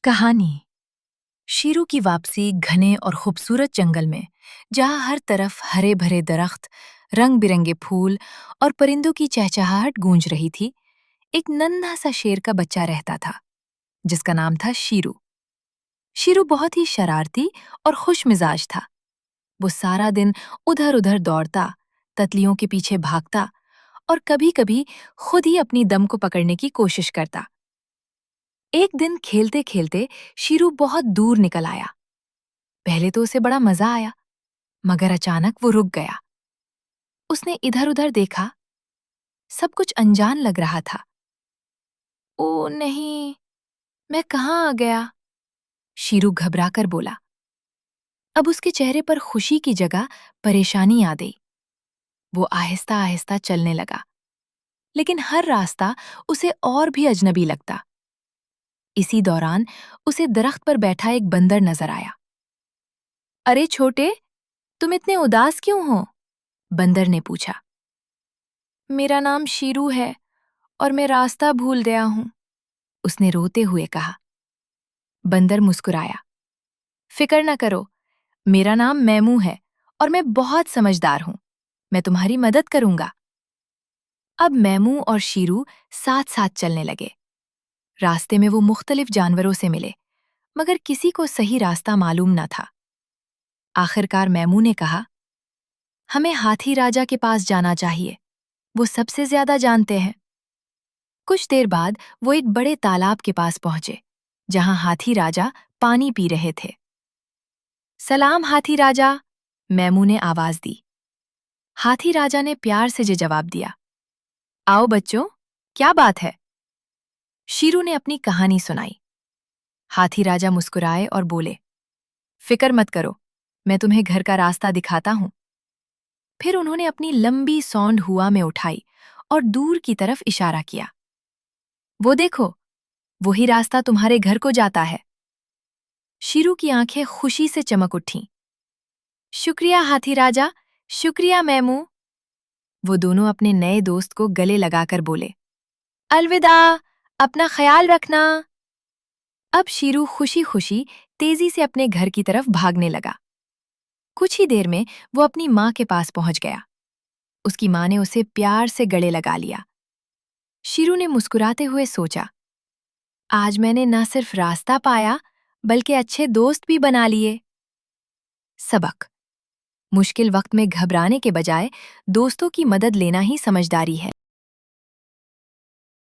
कहानी। शीरू की वापसी घने और खूबसूरत जंगल में, जहां हर तरफ हरे भरे दरख्त, रंग बिरंगे फूल और परिंदों की चहचहाहट गूंज रही थी। एक नन्हा सा शेर का बच्चा रहता था, जिसका नाम था शीरू। शीरू बहुत ही शरारती और खुश मिजाज था। वो सारा दिन उधर उधर दौड़ता, तितलियों के पीछे भागता और कभी-कभी खुद ही अपनी दम को पकड़ने की कोशिश करता। एक दिन खेलते खेलते शीरू बहुत दूर निकल आया। पहले तो उसे बड़ा मजा आया, मगर अचानक वो रुक गया। उसने इधर उधर देखा, सब कुछ अनजान लग रहा था। ओ नहीं, मैं कहाँ आ गया? शीरू घबराकर बोला। अब उसके चेहरे पर खुशी की जगह परेशानी आ गई। वो आहिस्ता आहिस्ता चलने लगा, लेकिन हर रास्ता उसे और भी अजनबी लगता। इसी दौरान उसे दरख्त पर बैठा एक बंदर नजर आया। अरे छोटे, तुम इतने उदास क्यों हो? बंदर ने पूछा। मेरा नाम शीरू है और मैं रास्ता भूल गया हूं, उसने रोते हुए कहा। बंदर मुस्कुराया। फिक्र न करो, मेरा नाम मैमू है और मैं बहुत समझदार हूं। मैं तुम्हारी मदद करूंगा। अब मैमू और शीरू साथ साथ चलने लगे। रास्ते में वो मुख्तलिफ जानवरों से मिले, मगर किसी को सही रास्ता मालूम न था। आखिरकार मैमू ने कहा, हमें हाथी राजा के पास जाना चाहिए, वो सबसे ज्यादा जानते हैं। कुछ देर बाद वो एक बड़े तालाब के पास पहुंचे, जहां हाथी राजा पानी पी रहे थे। सलाम हाथी राजा, मैमू ने आवाज दी। हाथी राजा ने प्यार से जवाब दिया। आओ बच्चों, क्या बात है? शीरू ने अपनी कहानी सुनाई। हाथी राजा मुस्कुराए और बोले, फिक्र मत करो, मैं तुम्हें घर का रास्ता दिखाता हूं। फिर उन्होंने अपनी लंबी सौंड हुआ में उठाई और दूर की तरफ इशारा किया। वो देखो, वही रास्ता तुम्हारे घर को जाता है। शीरू की आंखें खुशी से चमक उठीं। शुक्रिया हाथी राजा, शुक्रिया मैमू। वो दोनों अपने नए दोस्त को गले लगाकर बोले, अलविदा, अपना ख्याल रखना। अब शीरू खुशी खुशी तेजी से अपने घर की तरफ भागने लगा। कुछ ही देर में वो अपनी माँ के पास पहुंच गया। उसकी माँ ने उसे प्यार से गले लगा लिया। शीरू ने मुस्कुराते हुए सोचा, आज मैंने न सिर्फ रास्ता पाया, बल्कि अच्छे दोस्त भी बना लिए। सबक: मुश्किल वक्त में घबराने के बजाय दोस्तों की मदद लेना ही समझदारी है।